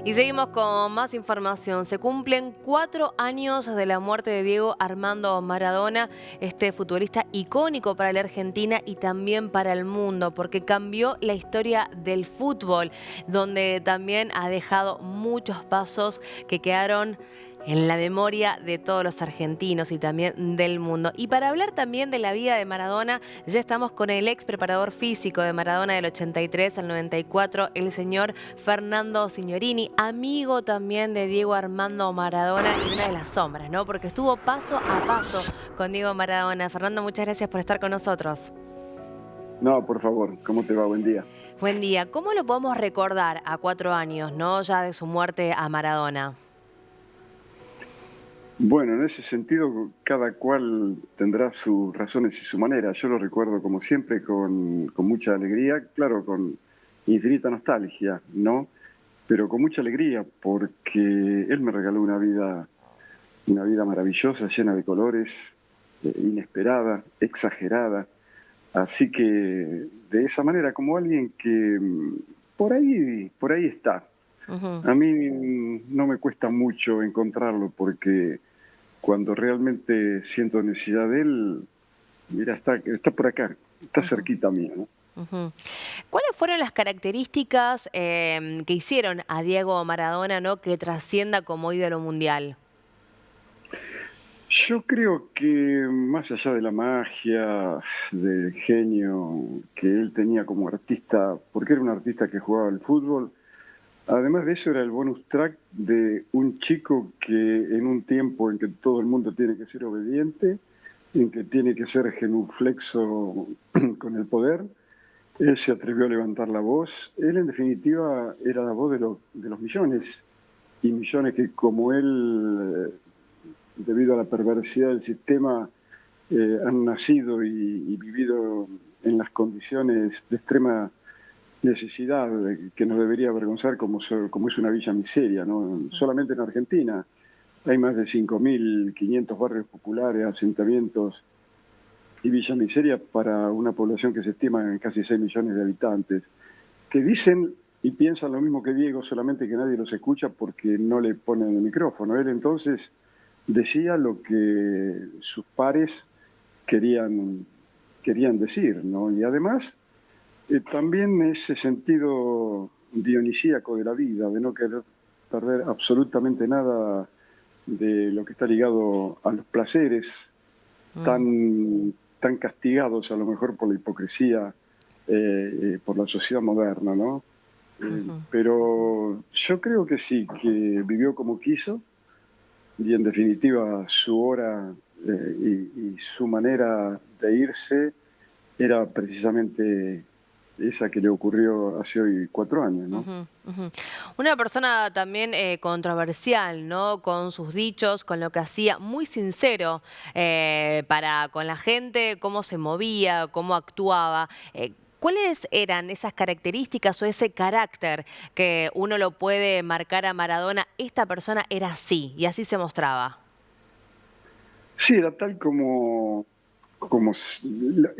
Y seguimos con más información. Se cumplen 4 años de la muerte de Diego Armando Maradona, este futbolista icónico para la Argentina y también para el mundo, porque cambió la historia del fútbol, donde también ha dejado muchos pasos que quedaron en la memoria de todos los argentinos y también del mundo. Y para hablar también de la vida de Maradona, ya estamos con el ex preparador físico de Maradona del 83 al 94, el señor Fernando Signorini, amigo también de Diego Armando Maradona y una de las sombras, ¿no? Porque estuvo paso a paso con Diego Maradona. Fernando, muchas gracias por estar con nosotros. No, por favor, ¿cómo te va? Buen día. Buen día. ¿Cómo lo podemos recordar a 4 años, ¿no? Ya de su muerte a Maradona. Bueno, en ese sentido, cada cual tendrá sus razones y su manera. Yo lo recuerdo, como siempre, con mucha alegría, claro, con infinita nostalgia, ¿no? Pero con mucha alegría, porque él me regaló una vida maravillosa, llena de colores, inesperada, exagerada. Así que, de esa manera, como alguien que por ahí está. Ujú. A mí no me cuesta mucho encontrarlo porque cuando realmente siento necesidad de él, mira, está por acá, está Ujú. cerquita mío, ¿no? Ujú. ¿Cuáles fueron las características que hicieron a Diego Maradona, ¿no? Que trascienda como ídolo mundial? Yo creo que más allá de la magia, del genio que él tenía como artista, porque era un artista que jugaba al fútbol, además de eso era el bonus track de un chico que en un tiempo en que todo el mundo tiene que ser obediente, en que tiene que ser genuflexo con el poder, él se atrevió a levantar la voz. Él, en definitiva, era la voz de los millones. Y millones que, como él, debido a la perversidad del sistema, han nacido y vivido en las condiciones de extrema necesidad, que nos debería avergonzar como es una villa miseria, ¿no? Solamente en Argentina hay más de 5.500 barrios populares, asentamientos y Villa Miseria para una población que se estima en casi 6 millones de habitantes, que dicen y piensan lo mismo que Diego, solamente que nadie los escucha porque no le ponen el micrófono. Él entonces decía lo que sus pares querían, querían decir, ¿no? Y además, también ese sentido dionisíaco de la vida, de no querer perder absolutamente nada de lo que está ligado a los placeres, Mm. tan castigados a lo mejor por la hipocresía, por la sociedad moderna, ¿no? Ujú. Pero yo creo que sí, que vivió como quiso y en definitiva su hora y su manera de irse era precisamente esa que le ocurrió hace hoy 4 años, ¿no? Ujú, ujú. Una persona también controversial, ¿no? Con sus dichos, con lo que hacía, muy sincero para con la gente, cómo se movía, cómo actuaba. ¿Cuáles eran esas características o ese carácter que uno lo puede marcar a Maradona? Esta persona era así y así se mostraba. Sí, era tal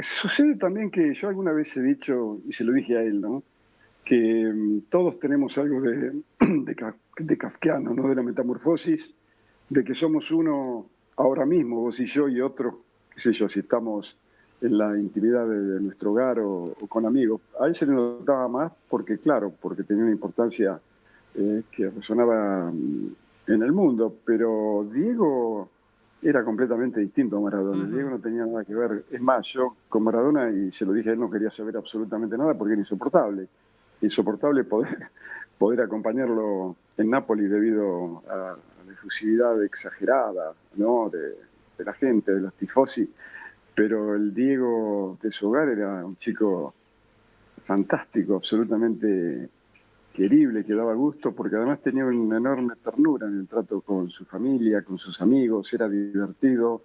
sucede también que yo alguna vez he dicho, y se lo dije a él, ¿no? Que todos tenemos algo de kafkiano, ¿no? De la metamorfosis, de que somos uno ahora mismo, vos y yo y otro, qué sé yo, si estamos en la intimidad de nuestro hogar o con amigos. A él se le notaba más porque, claro, porque tenía una importancia que resonaba en el mundo, pero Diego era completamente distinto a Maradona. Diego Ujú, no tenía nada que ver. Es más, yo con Maradona, y se lo dije a él, no quería saber absolutamente nada porque era insoportable. Insoportable poder acompañarlo en Nápoles debido a la efusividad exagerada, ¿no? De la gente, de los tifosi. Pero el Diego de su hogar era un chico fantástico, absolutamente querible, que daba gusto, porque además tenía una enorme ternura en el trato con su familia, con sus amigos, era divertido,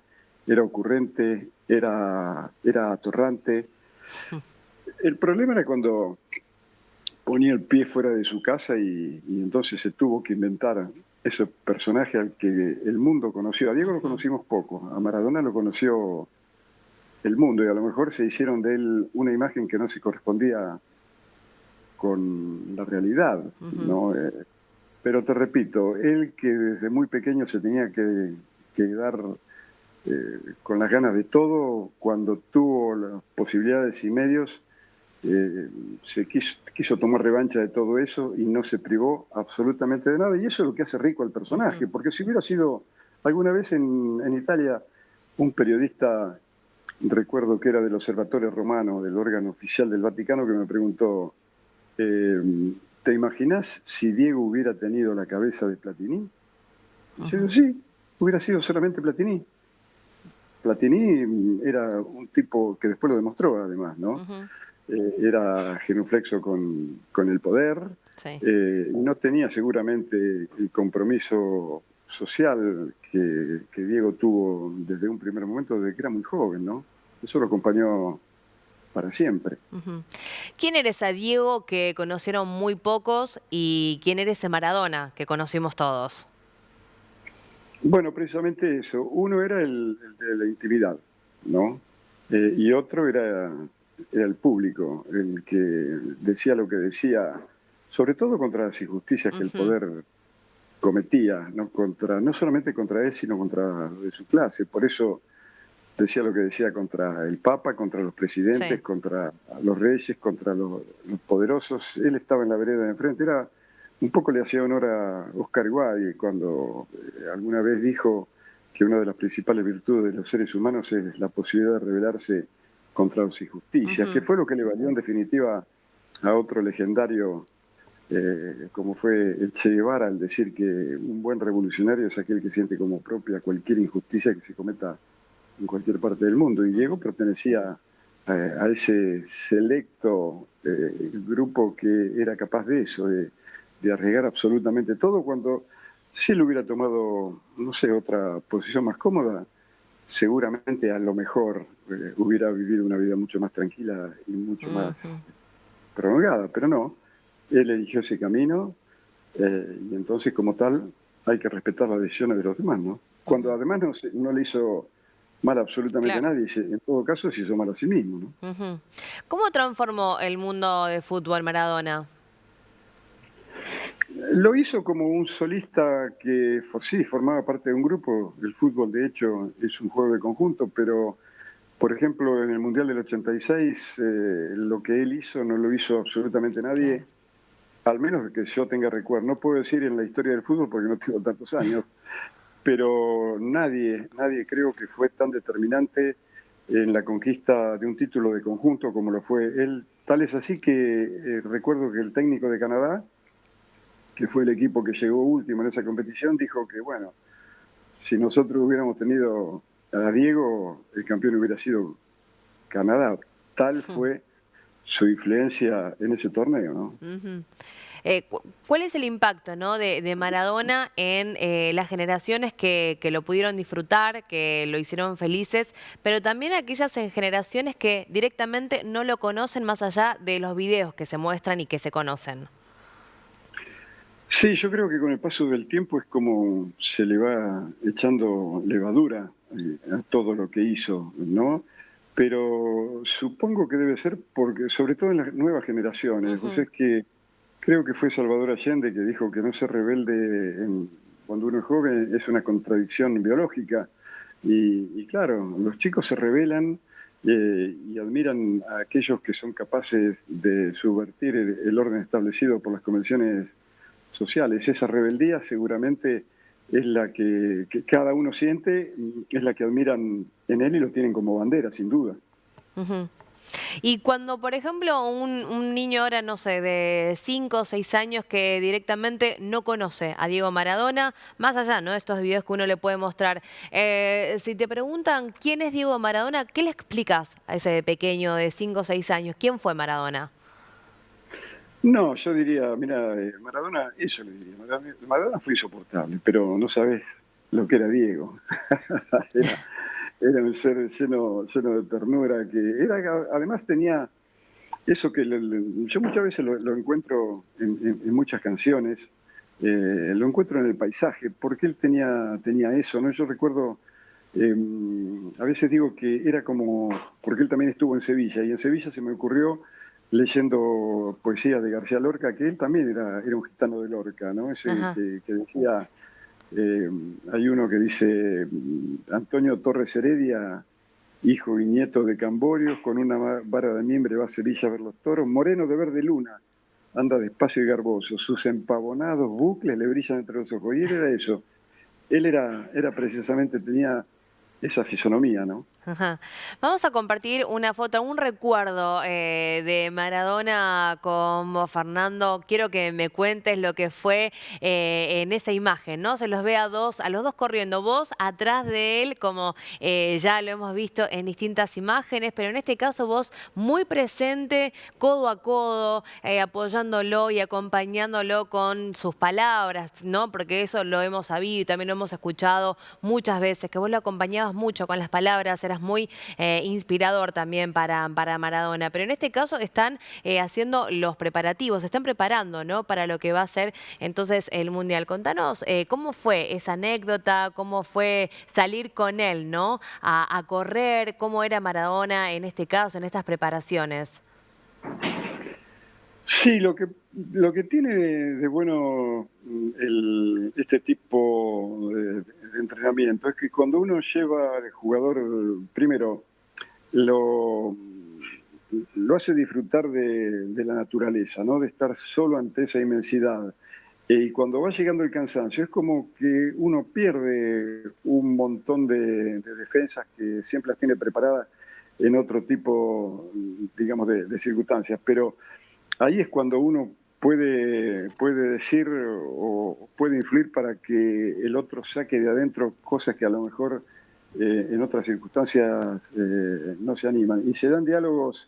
era ocurrente, era atorrante. El problema era cuando ponía el pie fuera de su casa y entonces se tuvo que inventar ese personaje al que el mundo conoció. A Diego lo ujú, conocimos poco, a Maradona lo conoció el mundo y a lo mejor se hicieron de él una imagen que no se correspondía con la realidad, ujú. ¿no? pero te repito, él que desde muy pequeño se tenía que dar con las ganas de todo, cuando tuvo las posibilidades y medios, eh, quiso tomar revancha de todo eso y no se privó absolutamente de nada. Y eso es lo que hace rico al personaje, Ujú, porque si hubiera sido alguna vez en Italia un periodista, recuerdo que era del Observatorio Romano, del órgano oficial del Vaticano, que me preguntó, eh, ¿te imaginas si Diego hubiera tenido la cabeza de Platini? Y yo digo, ujú, sí, hubiera sido solamente Platini. Platini era un tipo que después lo demostró, además, ¿no? ujú. Era genuflexo con el poder, Sí. no tenía seguramente el compromiso social que Diego tuvo desde un primer momento, desde que era muy joven, ¿no? Eso lo acompañó para siempre. Ujú. ¿Quién era ese Diego que conocieron muy pocos y quién era ese Maradona que conocimos todos? Bueno, precisamente eso. Uno era el de la intimidad, ¿no? Y otro era el público, el que decía lo que decía, sobre todo contra las injusticias que el Ujú, poder cometía, no solamente contra él, sino contra de su clase. Por eso decía lo que decía contra el Papa, contra los presidentes, sí. contra los reyes, contra los poderosos. Él estaba en la vereda de enfrente. Era un poco le hacía honor a Oscar Wilde cuando alguna vez dijo que una de las principales virtudes de los seres humanos es la posibilidad de rebelarse contra las injusticias, que Ujú, fue lo que le valió en definitiva a otro legendario como fue el Che Guevara al decir que un buen revolucionario es aquel que siente como propia cualquier injusticia que se cometa en cualquier parte del mundo. Y Diego ujú, pertenecía a ese selecto grupo que era capaz de eso, de arriesgar absolutamente todo, cuando si él hubiera tomado, no sé, otra posición más cómoda, seguramente a lo mejor hubiera vivido una vida mucho más tranquila y mucho más ujú. prolongada, pero no, él eligió ese camino y entonces como tal hay que respetar las decisiones de los demás, ¿no? Cuando Ujú, además no le hizo mal absolutamente a claro. nadie, en todo caso se hizo mal a sí mismo, ¿no? Ujú. ¿Cómo transformó el mundo de fútbol Maradona? Lo hizo como un solista que sí formaba parte de un grupo. El fútbol, de hecho, es un juego de conjunto, pero, por ejemplo, en el Mundial del 86, lo que él hizo no lo hizo absolutamente Claro. nadie, al menos que yo tenga recuerdo. No puedo decir en la historia del fútbol porque no tengo tantos años, pero nadie creo que fue tan determinante en la conquista de un título de conjunto como lo fue él. Tal es así que recuerdo que el técnico de Canadá, que fue el equipo que llegó último en esa competición, dijo que, bueno, si nosotros hubiéramos tenido a Diego, el campeón hubiera sido Canadá. Tal fue su influencia en ese torneo, ¿no? Ujú. ¿Cuál es el impacto, ¿no? de Maradona en las generaciones que lo pudieron disfrutar, que lo hicieron felices, pero también aquellas en generaciones que directamente no lo conocen más allá de los videos que se muestran y que se conocen? Sí, yo creo que con el paso del tiempo es como se le va echando levadura a todo lo que hizo, ¿no? Pero supongo que debe ser porque, sobre todo en las nuevas generaciones, pues Ujú, es que creo que fue Salvador Allende que dijo que no ser rebelde cuando uno es joven es una contradicción biológica. Y claro, los chicos se rebelan y admiran a aquellos que son capaces de subvertir el orden establecido por las convenciones sociales. Esa rebeldía seguramente es la que cada uno siente, es la que admiran en él y lo tienen como bandera, sin duda. ujú. Y cuando, por ejemplo, un niño ahora, no sé, de 5 o 6 años que directamente no conoce a Diego Maradona, más allá, ¿no? De estos videos que uno le puede mostrar, si te preguntan quién es Diego Maradona, ¿qué le explicas a ese pequeño de 5 o 6 años? ¿Quién fue Maradona? No, yo diría, mira, Maradona, eso le diría, Maradona fue insoportable, pero no sabes lo que era Diego. Era, era un ser lleno de ternura, que además tenía eso que yo muchas veces lo encuentro en muchas canciones, lo encuentro en el paisaje, porque él tenía eso, ¿no? Yo recuerdo, a veces digo que era como, porque él también estuvo en Sevilla, y en Sevilla se me ocurrió leyendo poesía de García Lorca, que él también era un gitano de Lorca, ¿no? Ese Ajá. que decía, eh, hay uno que dice, Antonio Torres Heredia, hijo y nieto de Camborios, con una vara de mimbre va a Sevilla a ver los toros, moreno de verde luna, anda despacio y garboso, sus empavonados bucles le brillan entre los ojos. Y él era eso, él era precisamente, tenía esa fisonomía, ¿no? Ajá. Vamos a compartir una foto, un recuerdo de Maradona con vos, Fernando. Quiero que me cuentes lo que fue en esa imagen, ¿no? Se los ve a los dos corriendo, vos atrás de él, como ya lo hemos visto en distintas imágenes, pero en este caso vos muy presente, codo a codo, apoyándolo y acompañándolo con sus palabras, ¿no? Porque eso lo hemos sabido y también lo hemos escuchado muchas veces, que vos lo acompañabas mucho con las palabras, eras muy inspirador también para Maradona. Pero en este caso están haciendo los preparativos, se están preparando, ¿no? Para lo que va a ser entonces el Mundial. Contanos cómo fue esa anécdota, cómo fue salir con él, ¿no? A correr, cómo era Maradona en este caso, en estas preparaciones. Sí, lo que tiene de bueno este tipo de entrenamiento es que cuando uno lleva al jugador, primero lo, lo hace disfrutar de la naturaleza, ¿no? De estar solo ante esa inmensidad. Y cuando va llegando el cansancio, es como que uno pierde un montón de defensas que siempre las tiene preparadas en otro tipo, digamos, de circunstancias. Pero ahí es cuando uno puede decir o puede influir para que el otro saque de adentro cosas que a lo mejor en otras circunstancias no se animan. Y se dan diálogos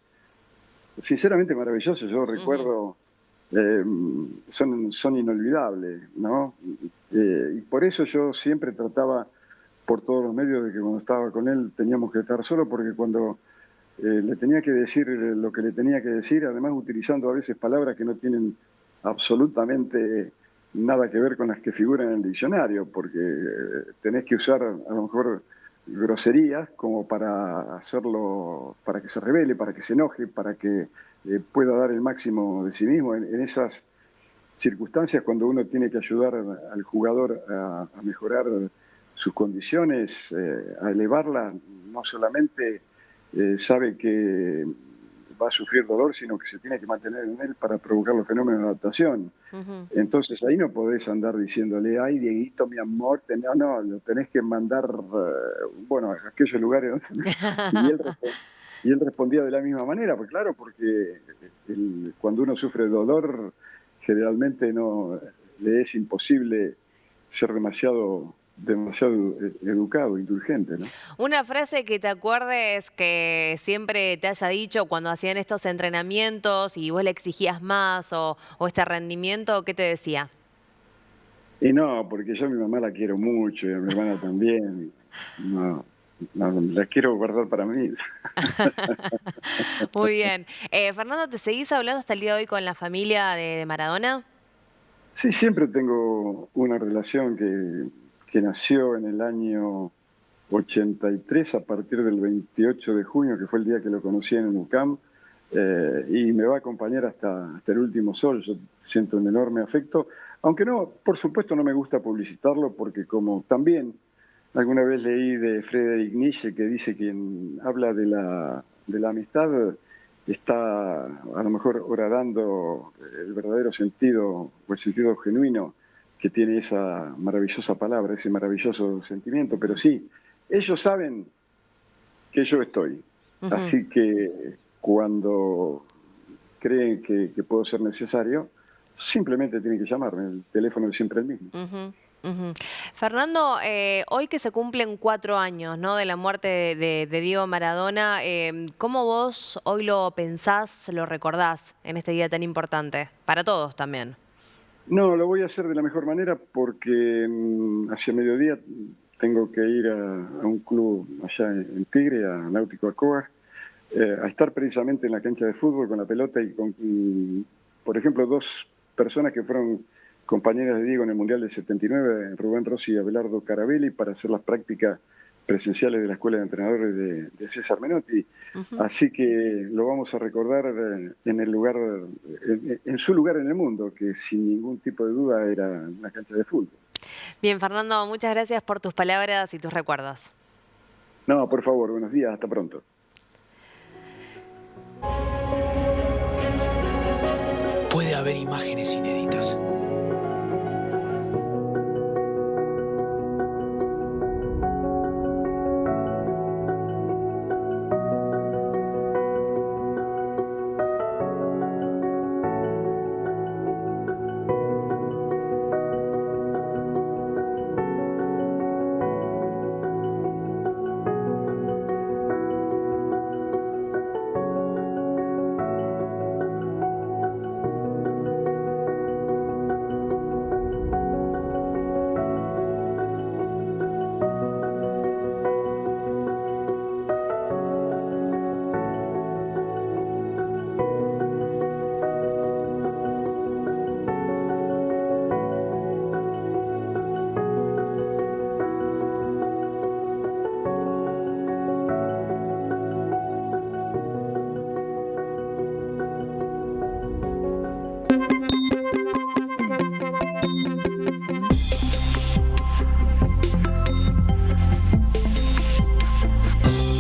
sinceramente maravillosos. Yo Ujú. recuerdo, son inolvidables, ¿no? Y por eso yo siempre trataba por todos los medios de que cuando estaba con él teníamos que estar solos, porque cuando le tenía que decir lo que le tenía que decir, además utilizando a veces palabras que no tienen absolutamente nada que ver con las que figuran en el diccionario, porque tenés que usar a lo mejor groserías como para hacerlo, para que se revele, para que se enoje, para que pueda dar el máximo de sí mismo en esas circunstancias cuando uno tiene que ayudar al jugador a mejorar sus condiciones, a elevarla, no solamente sabe que va a sufrir dolor, sino que se tiene que mantener en él para provocar los fenómenos de adaptación. Ujú. Entonces ahí no podés andar diciéndole, ay, Dieguito, mi amor, no, no, lo tenés que mandar, bueno, a aquellos lugares donde... Y y él respondía de la misma manera, pues claro, porque cuando uno sufre dolor, generalmente no le es imposible ser demasiado educado, indulgente, ¿no? Una frase que te acuerdes que siempre te haya dicho cuando hacían estos entrenamientos y vos le exigías más o este rendimiento, ¿qué te decía? Y no, porque yo a mi mamá la quiero mucho y a mi hermana también. No, no, la quiero guardar para mí. Muy bien. Fernando, ¿te seguís hablando hasta el día de hoy con la familia de Maradona? Sí, siempre tengo una relación que nació en el año 83 a partir del 28 de junio, que fue el día que lo conocí en el UCAM, y me va a acompañar hasta el último sol. Yo siento un enorme afecto, aunque no, por supuesto no me gusta publicitarlo porque como también alguna vez leí de Friedrich Nietzsche que dice quien habla de la amistad está a lo mejor horadando el verdadero sentido o el sentido genuino que tiene esa maravillosa palabra, ese maravilloso sentimiento. Pero sí, ellos saben que yo estoy. Ujú. Así que cuando creen que puedo ser necesario, simplemente tienen que llamarme. El teléfono es siempre el mismo. Ujú, ujú. Fernando, hoy que se cumplen 4 años, ¿no? De la muerte de Diego Maradona, ¿cómo vos hoy lo pensás, lo recordás en este día tan importante? Para todos también. No, lo voy a hacer de la mejor manera porque hacia mediodía tengo que ir a un club allá en Tigre, a Náutico Acoa, a estar precisamente en la cancha de fútbol con la pelota y con, por ejemplo, dos personas que fueron compañeras de Diego en el Mundial del 79, Rubén Rossi y Abelardo Carabelli, para hacer las prácticas presenciales de la Escuela de Entrenadores de César Menotti. Ujú. Así que lo vamos a recordar en el lugar, en su lugar en el mundo, que sin ningún tipo de duda era una cancha de fútbol. Bien, Fernando, muchas gracias por tus palabras y tus recuerdos. No, por favor, buenos días, hasta pronto. Puede haber imágenes inéditas,